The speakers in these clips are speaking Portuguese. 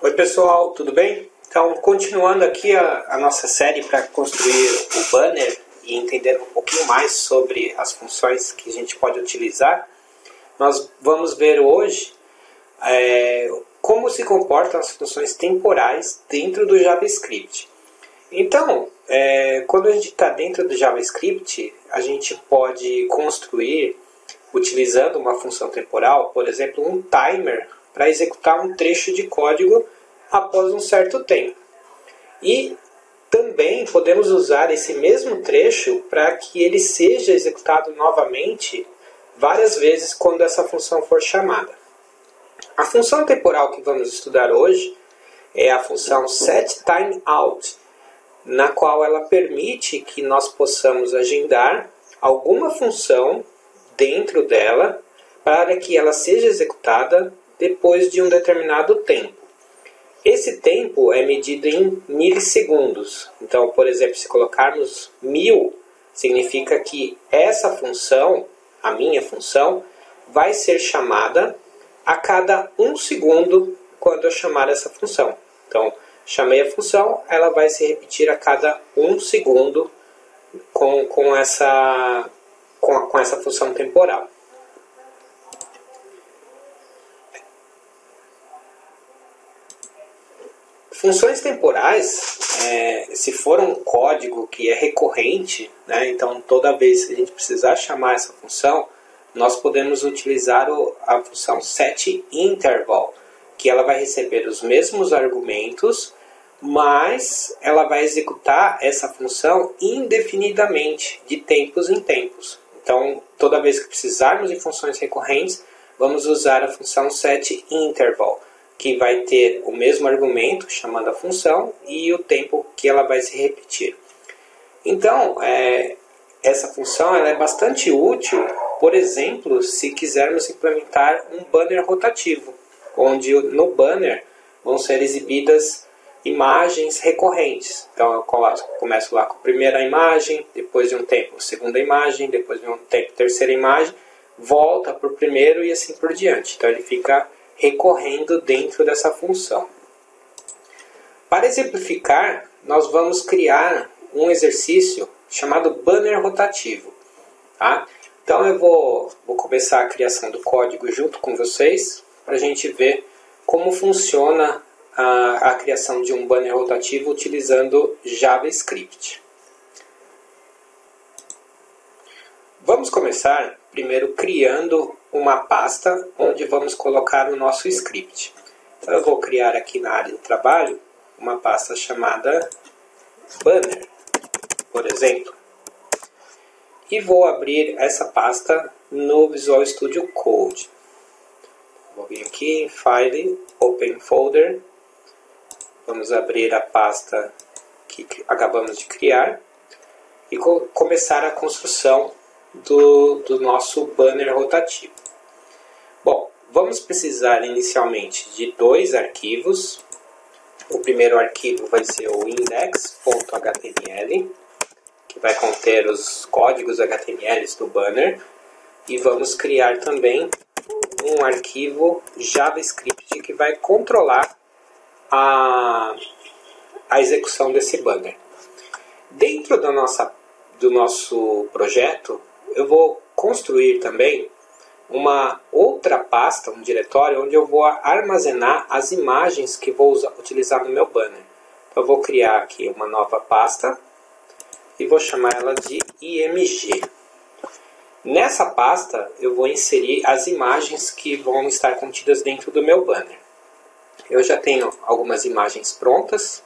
Oi pessoal, tudo bem? Então, continuando aqui a nossa série para construir o banner e entender um pouquinho mais sobre as funções que a gente pode utilizar, nós vamos ver hoje como se comportam as funções temporais dentro do JavaScript. Então, quando a gente está dentro do JavaScript, a gente pode construir, utilizando uma função temporal, por exemplo, um timer para executar um trecho de código após um certo tempo. E também podemos usar esse mesmo trecho para que ele seja executado novamente várias vezes quando essa função for chamada. A função temporal que vamos estudar hoje é a função setTimeOut, na qual ela permite que nós possamos agendar alguma função dentro dela para que ela seja executada depois de um determinado tempo. Esse tempo é medido em milissegundos. Então, por exemplo, se colocarmos 1000, significa que essa função, a minha função, vai ser chamada a cada 1 segundo quando eu chamar essa função. Então, chamei a função, ela vai se repetir a cada 1 segundo com essa função temporal. Funções temporais, se for um código que é recorrente, né, então toda vez que a gente precisar chamar essa função, nós podemos utilizar a função setInterval, que ela vai receber os mesmos argumentos, mas ela vai executar essa função indefinidamente, de tempos em tempos. Então, toda vez que precisarmos de funções recorrentes, vamos usar a função setInterval, que vai ter o mesmo argumento, chamando a função, e o tempo que ela vai se repetir. Então, essa função ela é bastante útil, por exemplo, se quisermos implementar um banner rotativo, onde no banner vão ser exibidas imagens recorrentes. Então, eu começo lá com a primeira imagem, depois de um tempo, segunda imagem, depois de um tempo, terceira imagem, volta para o primeiro e assim por diante. Então, ele fica recorrendo dentro dessa função. Para exemplificar, nós vamos criar um exercício chamado banner rotativo. Tá? Então eu vou começar a criação do código junto com vocês para a gente ver como funciona a criação de um banner rotativo utilizando JavaScript. Vamos começar primeiro criando uma pasta onde vamos colocar o nosso script. Então eu vou criar aqui na área de trabalho uma pasta chamada banner, por exemplo. E vou abrir essa pasta no Visual Studio Code. Vou vir aqui em File, Open Folder. Vamos abrir a pasta que acabamos de criar e começar a construção do nosso banner rotativo. Bom, vamos precisar inicialmente de 2 arquivos. O primeiro arquivo vai ser o index.html, que vai conter os códigos HTML do banner. E vamos criar também um arquivo JavaScript que vai controlar a execução desse banner. Dentro do nosso projeto, eu vou construir também uma outra pasta, um diretório, onde eu vou armazenar as imagens que vou utilizar no meu banner. Então, eu vou criar aqui uma nova pasta e vou chamar ela de img. Nessa pasta, eu vou inserir as imagens que vão estar contidas dentro do meu banner. Eu já tenho algumas imagens prontas.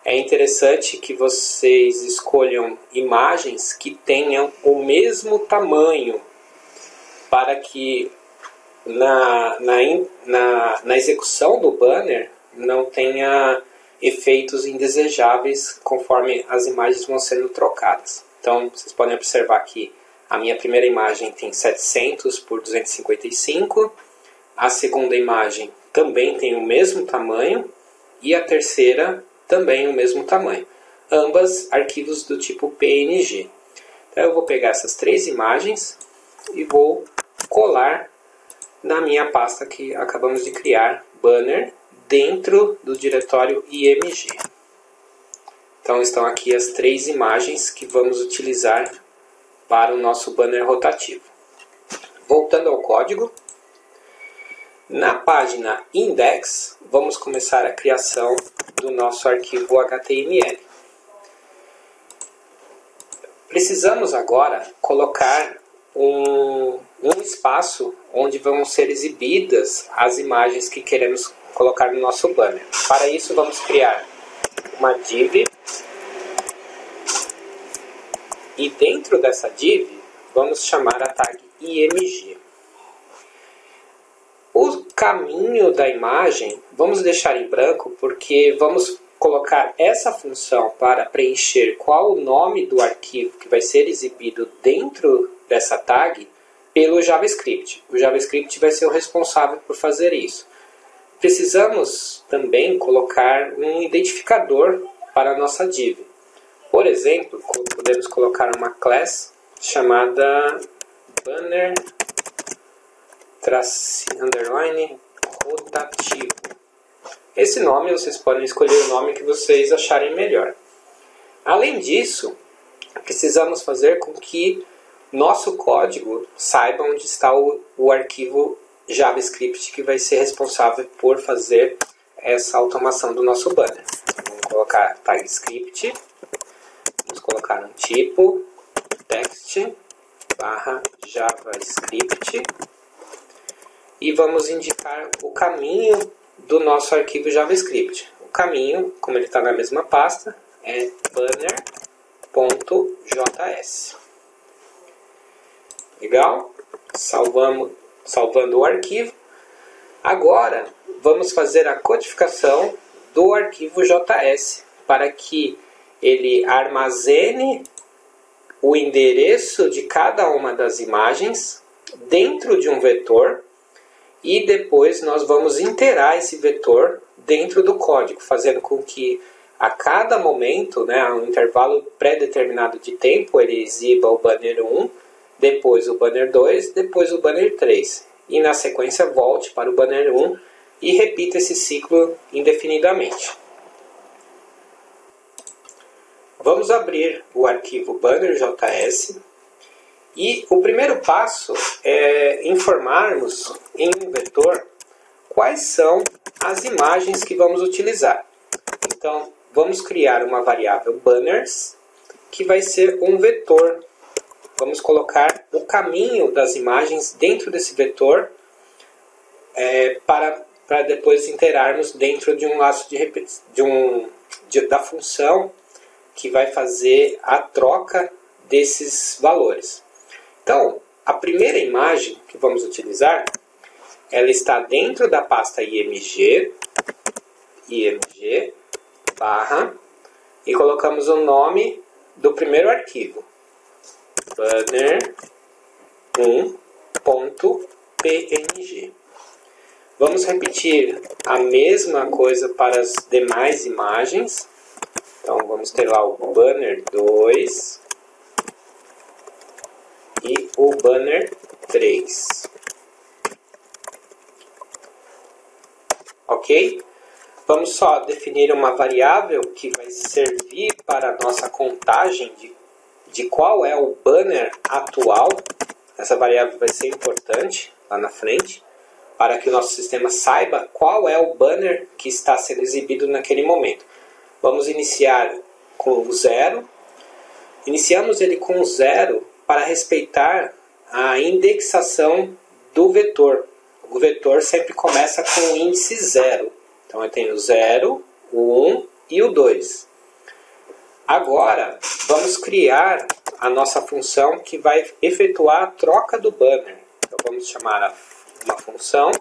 É interessante que vocês escolham imagens que tenham o mesmo tamanho para que na execução do banner não tenha efeitos indesejáveis conforme as imagens vão sendo trocadas. Então, vocês podem observar que a minha primeira imagem tem 700 por 255, a segunda imagem também tem o mesmo tamanho e a terceira também o mesmo tamanho. Ambas arquivos do tipo PNG. Então eu vou pegar essas 3 imagens e vou colar na minha pasta que acabamos de criar, banner dentro do diretório img. Então estão aqui as 3 imagens que vamos utilizar para o nosso banner rotativo. Voltando ao código, na página index, vamos começar a criação do nosso arquivo HTML. Precisamos agora colocar um espaço onde vão ser exibidas as imagens que queremos colocar no nosso banner. Para isso, vamos criar uma div, e dentro dessa div vamos chamar a tag img. O caminho da imagem vamos deixar em branco porque vamos colocar essa função para preencher qual o nome do arquivo que vai ser exibido dentro dessa tag pelo JavaScript. O JavaScript vai ser o responsável por fazer isso. Precisamos também colocar um identificador para a nossa div. Por exemplo, podemos colocar uma class chamada banner _ rotativo. Esse nome vocês podem escolher o nome que vocês acharem melhor. Além disso, precisamos fazer com que nosso código saiba onde está o arquivo JavaScript que vai ser responsável por fazer essa automação do nosso banner. Vamos colocar tag script, vamos colocar um tipo text /javascript e vamos indicar o caminho do nosso arquivo JavaScript. O caminho, como ele está na mesma pasta, é banner.js. Legal? Salvando o arquivo. Agora, vamos fazer a codificação do arquivo JS para que ele armazene o endereço de cada uma das imagens dentro de um vetor e depois nós vamos interar esse vetor dentro do código, fazendo com que a cada momento, a um intervalo pré-determinado de tempo, ele exiba o banner 1, depois o banner 2, depois o banner 3. E na sequência volte para o banner 1 e repita esse ciclo indefinidamente. Vamos abrir o arquivo banner.js e o primeiro passo é informarmos em um vetor quais são as imagens que vamos utilizar. Então, vamos criar uma variável banners que vai ser um vetor. Vamos colocar o caminho das imagens dentro desse vetor para depois interarmos dentro de um laço de repetição, da função que vai fazer a troca desses valores. Então, a primeira imagem que vamos utilizar, ela está dentro da pasta img, barra, e colocamos o nome do primeiro arquivo, banner1.png. Vamos repetir a mesma coisa para as demais imagens. Então, vamos ter lá o banner 2 e o banner 3. Ok? Vamos só definir uma variável que vai servir para a nossa contagem de qual é o banner atual. Essa variável vai ser importante lá na frente, para que o nosso sistema saiba qual é o banner que está sendo exibido naquele momento. Vamos iniciar com 0. Iniciamos ele com 0 para respeitar a indexação do vetor. O vetor sempre começa com o índice 0. Então eu tenho o 0, o 1 e o 2. Agora vamos criar a nossa função que vai efetuar a troca do banner. Então vamos chamar uma função.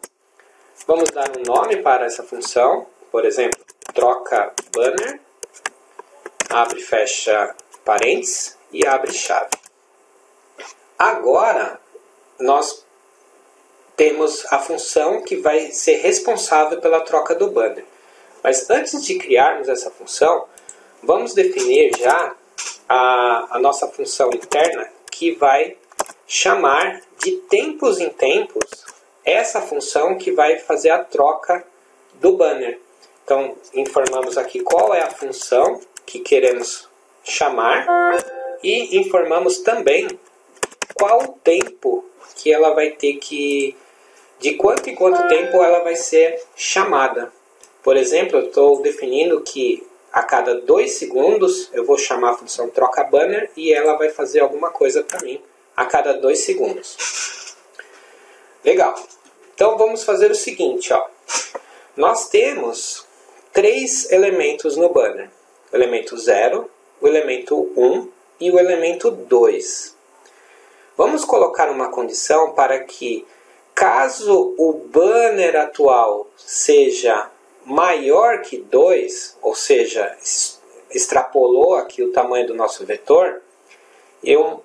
Vamos dar um nome para essa função. Por exemplo, troca banner, abre e fecha parênteses e abre chave. Agora, nós temos a função que vai ser responsável pela troca do banner. Mas antes de criarmos essa função, vamos definir já a nossa função interna que vai chamar de tempos em tempos essa função que vai fazer a troca do banner. Então, informamos aqui qual é a função que queremos chamar e informamos também qual o tempo que ela vai ter que... de quanto em quanto tempo ela vai ser chamada. Por exemplo, eu estou definindo que a cada 2 segundos eu vou chamar a função troca banner e ela vai fazer alguma coisa para mim a cada 2 segundos. Legal. Então vamos fazer o seguinte, ó. Nós temos 3 elementos no banner. O elemento 0, o elemento 1 e o elemento 2. Vamos colocar uma condição para que, caso o banner atual seja maior que 2, ou seja, extrapolou aqui o tamanho do nosso vetor, eu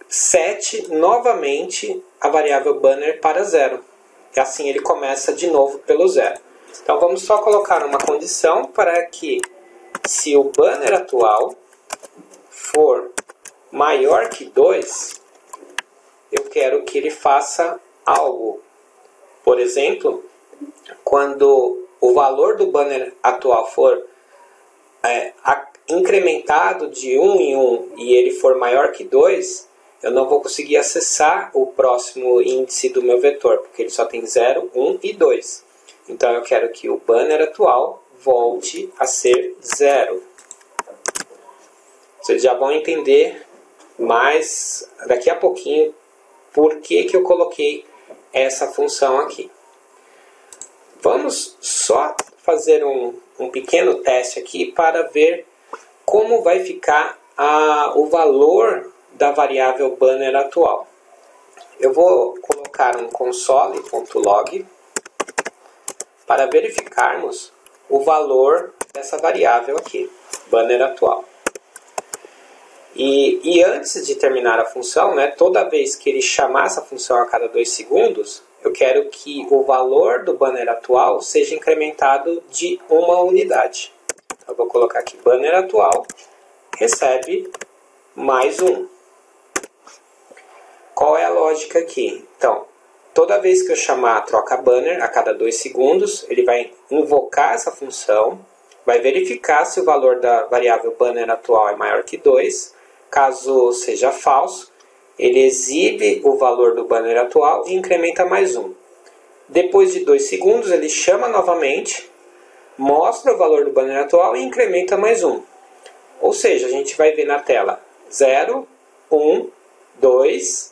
sete novamente a variável banner para 0. E assim ele começa de novo pelo 0. Então vamos só colocar uma condição para que, se o banner atual for maior que 2, eu quero que ele faça algo. Por exemplo, quando o valor do banner atual for incrementado de 1 em 1 e ele for maior que 2, eu não vou conseguir acessar o próximo índice do meu vetor, porque ele só tem 0, 1 e 2. Então eu quero que o banner atual volte a ser 0. Vocês já vão entender mais daqui a pouquinho por que eu coloquei essa função aqui. Vamos só fazer um pequeno teste aqui para ver como vai ficar o valor da variável banner atual. Eu vou colocar um console.log para verificarmos o valor dessa variável aqui, banner atual. E antes de terminar a função, né, toda vez que ele chamar essa função a cada 2 segundos, eu quero que o valor do banner atual seja incrementado de 1 unidade. Eu vou colocar aqui, banner atual recebe mais 1. Qual é a lógica aqui? Então, toda vez que eu chamar a troca banner, a cada 2 segundos, ele vai invocar essa função, vai verificar se o valor da variável banner atual é maior que 2. Caso seja falso, ele exibe o valor do banner atual e incrementa mais 1. Depois de 2 segundos, ele chama novamente, mostra o valor do banner atual e incrementa mais 1. Ou seja, a gente vai ver na tela 0, 1, 2.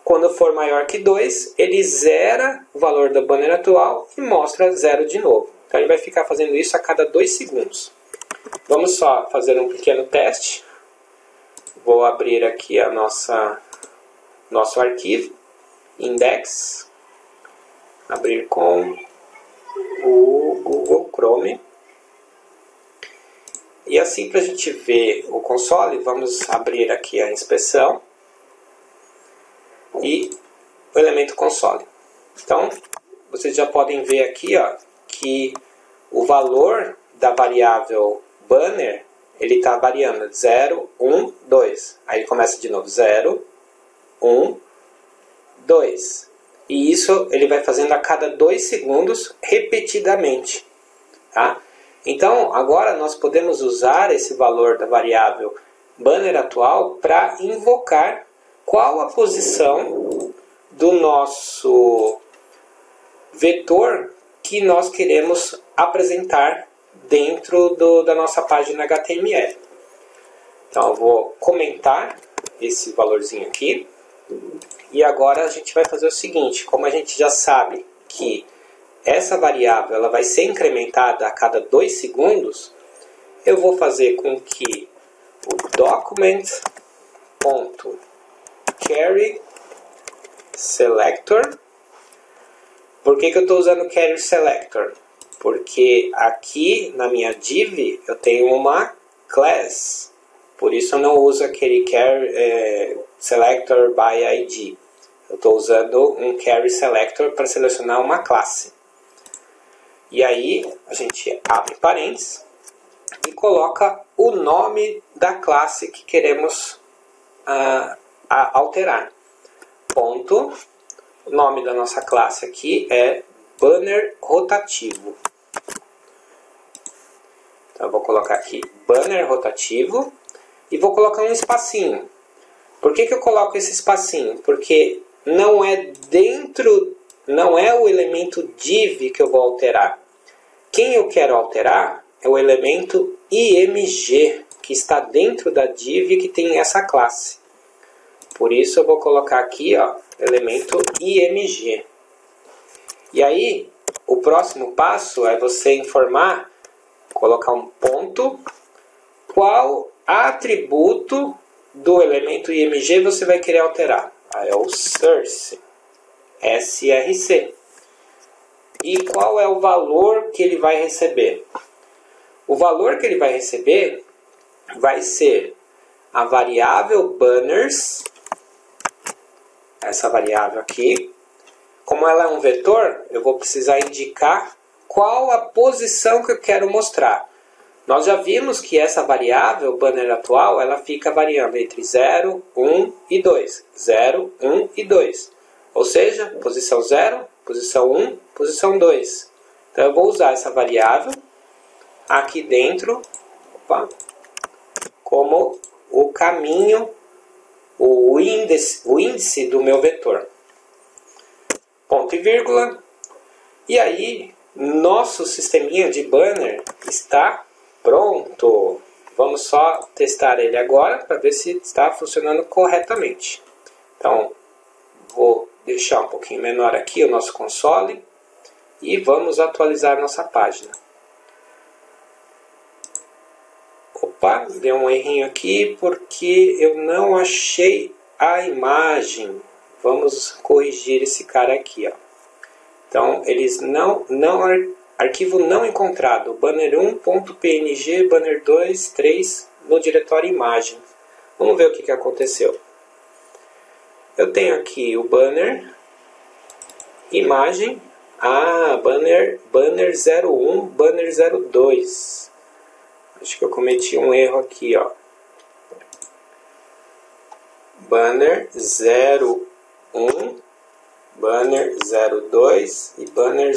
Quando for maior que 2, ele zera o valor do banner atual e mostra 0 de novo. Então ele vai ficar fazendo isso a cada 2 segundos. Vamos só fazer um pequeno teste. Vou abrir aqui nosso arquivo, index, abrir com o Google Chrome. E assim, para a gente ver o console, vamos abrir aqui a inspeção e o elemento console. Então, vocês já podem ver aqui, ó, que o valor da variável banner ele está variando 0, 1, 2. Aí ele começa de novo 0, 1, 2. E isso ele vai fazendo a cada 2 segundos repetidamente. Tá? Então, agora nós podemos usar esse valor da variável banner atual para invocar qual a posição do nosso vetor que nós queremos apresentar dentro da nossa página HTML. Então eu vou comentar esse valorzinho aqui. E agora a gente vai fazer o seguinte, como a gente já sabe que essa variável ela vai ser incrementada a cada 2 segundos, eu vou fazer com que o document.carrySelector. Por que eu estou usando carrySelector? Porque aqui na minha div eu tenho uma class. Por isso eu não uso aquele selector by ID. Eu estou usando um carrySelector para selecionar uma classe. E aí a gente abre parênteses e coloca o nome da classe que queremos alterar. Ponto. O nome da nossa classe aqui é banner rotativo. Então eu vou colocar aqui banner rotativo e vou colocar um espacinho. Por que eu coloco esse espacinho? Porque não é o elemento div que eu vou alterar. Quem eu quero alterar é o elemento img, que está dentro da div que tem essa classe. Por isso eu vou colocar aqui, ó, elemento img. E aí, o próximo passo é você informar, colocar um ponto, qual atributo do elemento img você vai querer alterar. É o source, src. E qual é o valor que ele vai receber? O valor que ele vai receber vai ser a variável banners, essa variável aqui. Como ela é um vetor, eu vou precisar indicar qual a posição que eu quero mostrar. Nós já vimos que essa variável banner atual, ela fica variando entre 0, 1 e 2. 0, 1 e 2. Ou seja, posição 0, posição 1, posição 2. Então eu vou usar essa variável aqui dentro, como o caminho, o índice do meu vetor. Ponto e vírgula. E aí, nosso sisteminha de banner está pronto. Vamos só testar ele agora para ver se está funcionando corretamente. Então, vou deixar um pouquinho menor aqui o nosso console e vamos atualizar nossa página. Opa, deu um errinho aqui porque eu não achei a imagem. Vamos corrigir esse cara aqui, ó. Então, eles arquivo não encontrado, banner1.png, banner2, 3, no diretório imagem. Vamos ver o que aconteceu. Eu tenho aqui o banner, imagem, banner 01, banner 02. Acho que eu cometi um erro aqui, ó. Banner 01, banner 02 e banner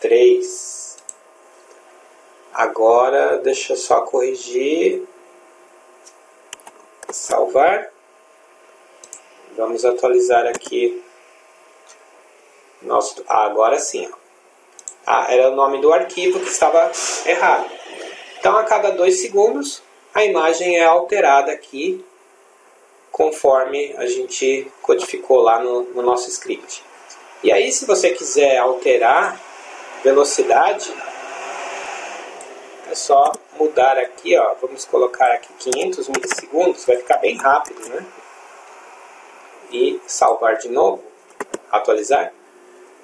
03. Agora, deixa eu só corrigir. Salvar. Vamos atualizar aqui. Agora sim. Era o nome do arquivo que estava errado. Então, a cada 2 segundos, a imagem é alterada aqui, conforme a gente codificou lá no nosso script. E aí, se você quiser alterar velocidade, é só mudar aqui, ó. Vamos colocar aqui 500 milissegundos, vai ficar bem rápido, né? E salvar de novo, atualizar.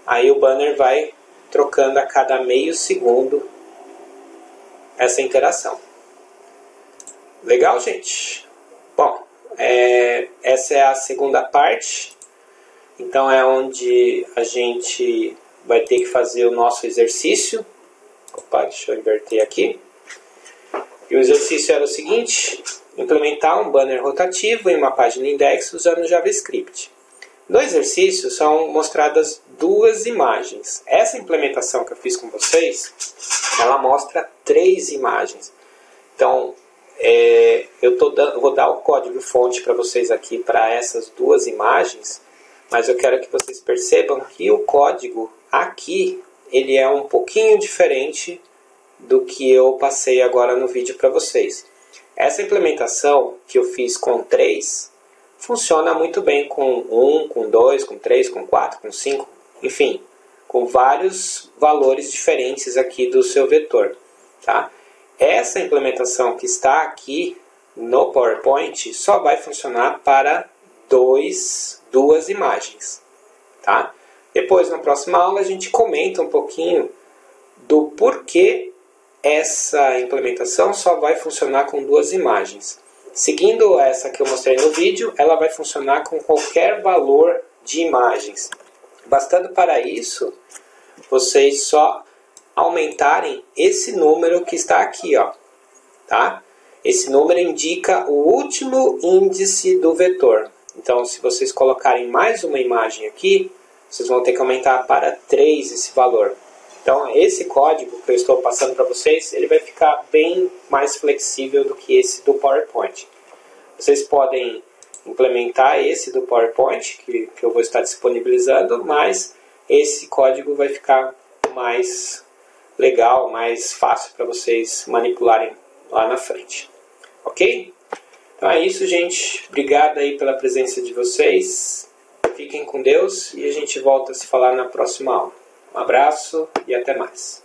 Aí o banner vai trocando a cada meio segundo essa interação. Legal, gente? Bom, essa é a segunda parte. Então é onde a gente vai ter que fazer o nosso exercício. Opa, deixa eu inverter aqui. E o exercício era o seguinte: implementar um banner rotativo em uma página index usando JavaScript. No exercício são mostradas 2 imagens. Essa implementação que eu fiz com vocês, ela mostra 3 imagens. Então, vou dar o código-fonte para vocês aqui para essas 2 imagens, mas eu quero que vocês percebam que o código aqui, ele é um pouquinho diferente do que eu passei agora no vídeo para vocês. Essa implementação que eu fiz com 3, funciona muito bem com 1, com 2, com 3, com 4, com 5, enfim, com vários valores diferentes aqui do seu vetor. Tá? Essa implementação que está aqui no PowerPoint só vai funcionar para 2 imagens. Tá? Depois, na próxima aula, a gente comenta um pouquinho do porquê essa implementação só vai funcionar com 2 imagens. Seguindo essa que eu mostrei no vídeo, ela vai funcionar com qualquer valor de imagens. Bastando para isso, vocês só aumentarem esse número que está aqui, ó, tá? Esse número indica o último índice do vetor. Então, se vocês colocarem mais uma imagem aqui, vocês vão ter que aumentar para 3 esse valor. Então, esse código que eu estou passando para vocês, ele vai ficar bem mais flexível do que esse do PowerPoint. Vocês podem implementar esse do PowerPoint, que eu vou estar disponibilizando, mas esse código vai ficar mais legal, mais fácil para vocês manipularem lá na frente. Ok? Então é isso, gente. Obrigado aí pela presença de vocês. Fiquem com Deus e a gente volta a se falar na próxima aula. Um abraço e até mais.